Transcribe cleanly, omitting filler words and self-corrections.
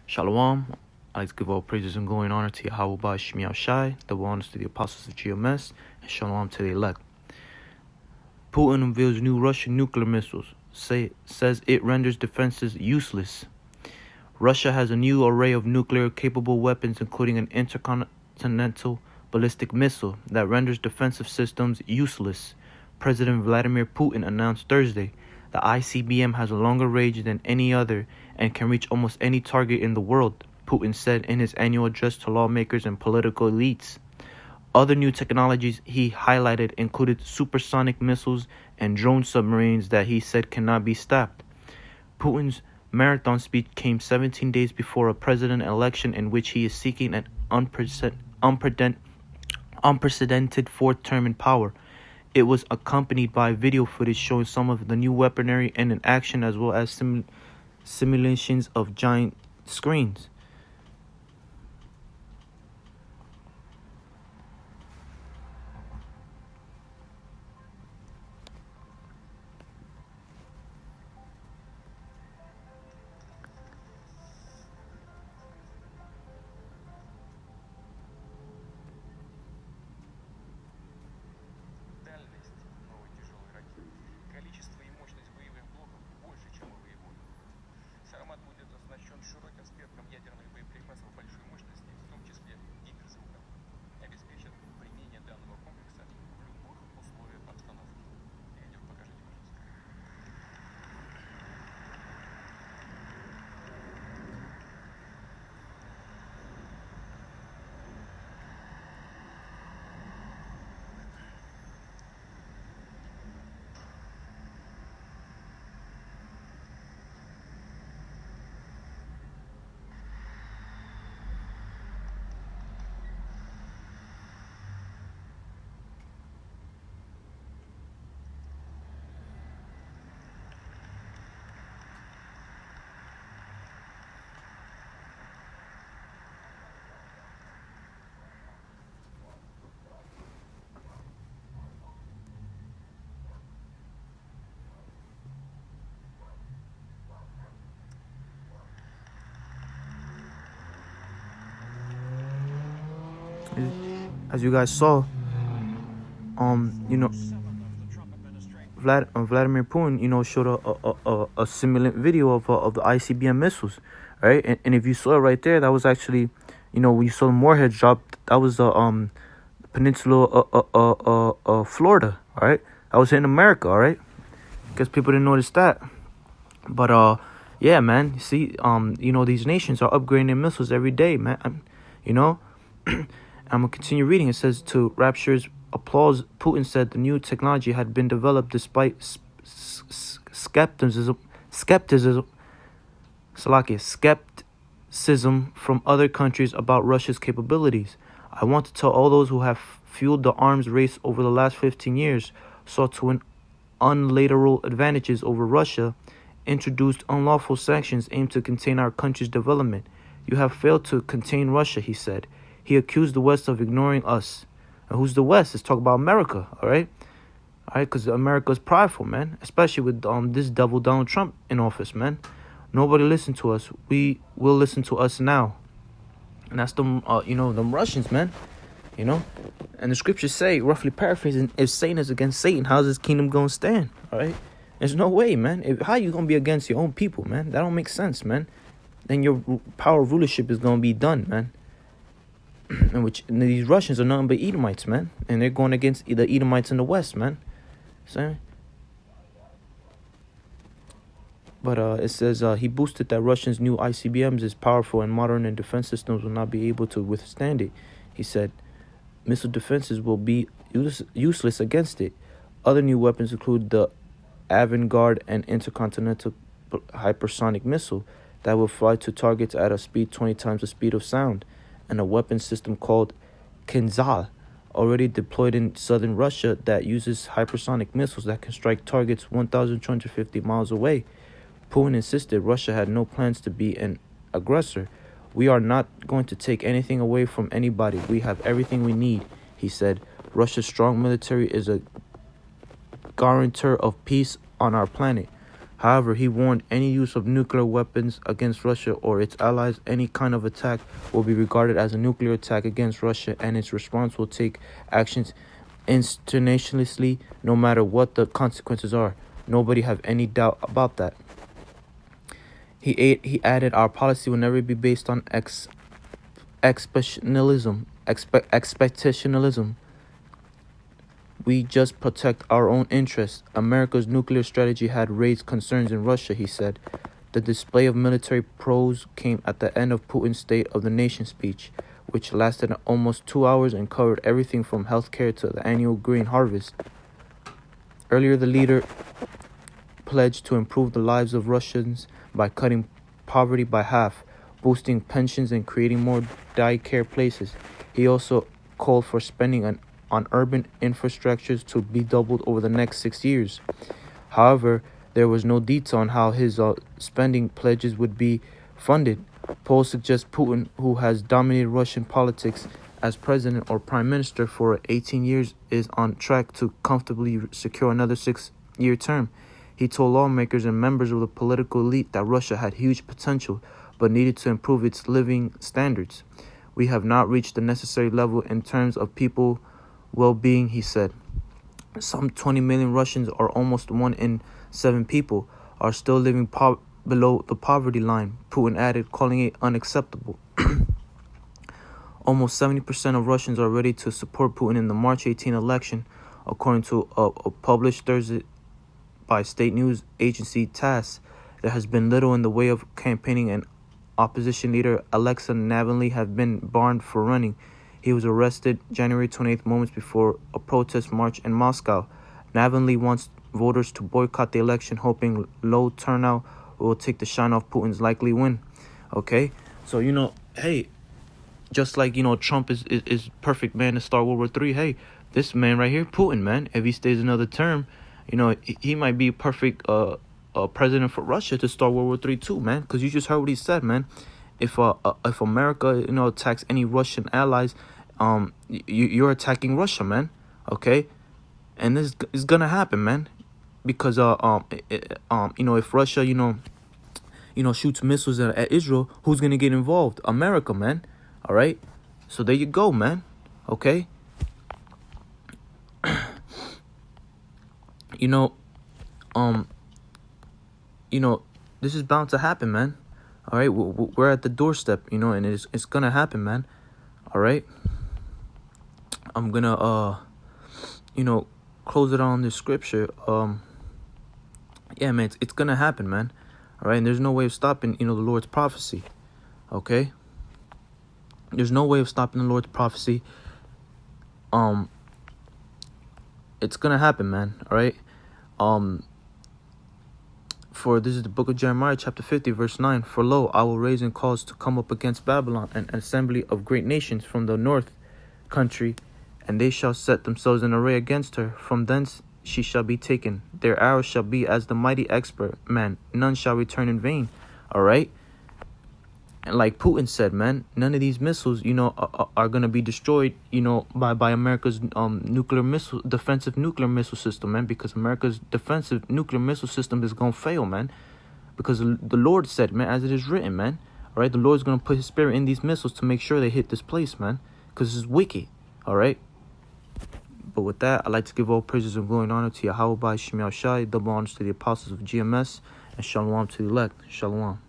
Shalom. I'd like to give all praises and glory and honor to Yahweh Shemiel Shai, double honors to the apostles of GMS, and shalom to the elect. Putin unveils new Russian nuclear missiles, says it renders defenses useless. Russia has a new array of nuclear-capable weapons, including an intercontinental ballistic missile that renders defensive systems useless. President Vladimir Putin announced Thursday the ICBM has a longer range than any other and can reach almost any target in the world, Putin said in his annual address to lawmakers and political elites. Other new technologies he highlighted included supersonic missiles and drone submarines that he said cannot be stopped. Putin's marathon speech came 17 days before a president election in which he is seeking an unprecedented fourth term in power. It was accompanied by video footage showing some of the new weaponry in action, as well as simulations of giant screens. As you guys saw, Vladimir Putin, showed a simulant video of the ICBM missiles, right? And if you saw it right there, that was actually, when you saw the warheads drop, that was the peninsula Florida, all right? That was in America, all right? Guess people didn't notice that, but yeah, man. You see, these nations are upgrading their missiles every day, man. I'm going to continue reading. It says, to Rapture's applause, Putin said the new technology had been developed despite skepticism from other countries about Russia's capabilities. I want to tell all those who have fueled the arms race over the last 15 years, sought to win unilateral advantages over Russia, introduced unlawful sanctions aimed to contain our country's development. You have failed to contain Russia, he said. He accused the West of ignoring us. And who's the West? Let's talk about America, all right? All right, because America is prideful, man, especially with this devil Donald Trump in office, man. Nobody listened to us. We will listen to us now. And that's them Russians, man. And the scriptures say, roughly paraphrasing, if Satan is against Satan, how's his kingdom going to stand, all right? There's no way, man. How you going to be against your own people, man? That don't make sense, man. Then your power of rulership is going to be done, man. And these Russians are nothing but Edomites, man. And they're going against the Edomites in the West, man. But it says he boosted that Russians' new ICBMs is powerful and modern and defense systems will not be able to withstand it. He said missile defenses will be useless against it. Other new weapons include the Avangard and intercontinental hypersonic missile that will fly to targets at a speed 20 times the speed of sound, and a weapon system called Kinzhal, already deployed in southern Russia, that uses hypersonic missiles that can strike targets 1,250 miles away. Putin insisted Russia had no plans to be an aggressor. We are not going to take anything away from anybody. We have everything we need, he said. Russia's strong military is a guarantor of peace on our planet. However, he warned any use of nuclear weapons against Russia or its allies, any kind of attack will be regarded as a nuclear attack against Russia, and its response will take actions instantaneously, no matter what the consequences are. Nobody have any doubt about that. He added, our policy will never be based on expectationalism. We just protect our own interests. America's nuclear strategy had raised concerns in Russia, he said. The display of military prowess came at the end of Putin's State of the Nation speech, which lasted almost 2 hours and covered everything from healthcare to the annual grain harvest. Earlier, the leader pledged to improve the lives of Russians by cutting poverty by half, boosting pensions, and creating more daycare places. He also called for spending on urban infrastructures to be doubled over the next 6 years. However, there was no detail on how his spending pledges would be funded. Polls suggest Putin, who has dominated Russian politics as president or prime minister for 18 years, is on track to comfortably secure another 6-year term. He told lawmakers and members of the political elite that Russia had huge potential, but needed to improve its living standards. We have not reached the necessary level in terms of people well-being, he said. Some 20 million Russians, or almost 1 in 7 people, are still living below the poverty line, Putin added, calling it unacceptable. Almost 70% of Russians are ready to support Putin in the March 18 election, according to a published Thursday by state news agency TASS. There has been little in the way of campaigning, and opposition leader Alexei Navalny has been barred for running. He was arrested January 28th, moments before a protest march in Moscow. Navalny wants voters to boycott the election, hoping low turnout will take the shine off Putin's likely win. Okay, so hey, just like Trump is perfect man to start World War III. Hey, this man right here, Putin, man, if he stays another term, he might be a perfect president for Russia to start World War III too, man. Because you just heard what he said, man. If America attacks any Russian allies, you're attacking Russia, man. Okay, and this is gonna happen, man. Because if Russia shoots missiles at Israel, who's gonna get involved? America, man. All right, so there you go, man. Okay. This is bound to happen, man. All right, we're at the doorstep, and it's gonna happen, man. All right, I'm gonna close it on this scripture. Yeah, man, it's gonna happen, man. All right, and there's no way of stopping, the Lord's prophecy. Okay, there's no way of stopping the Lord's prophecy. It's gonna happen, man. All right. For this is the book of Jeremiah, chapter 50, verse 9. For lo, I will raise and cause to come up against Babylon an assembly of great nations from the north country, and they shall set themselves in array against her. From thence she shall be taken. Their arrows shall be as the mighty expert man. None shall return in vain. All right. And like Putin said, man, none of these missiles, are going to be destroyed, by America's defensive nuclear missile system, man, because America's defensive nuclear missile system is going to fail, man, because the Lord said, man, as it is written, man, all right, the Lord's going to put his spirit in these missiles to make sure they hit this place, man, because it's wicked, all right. But with that, I'd like to give all praises and glory and honor to Yahweh by Shem Yahshai, double honors to the apostles of GMS, and shalom to the elect. Shalom.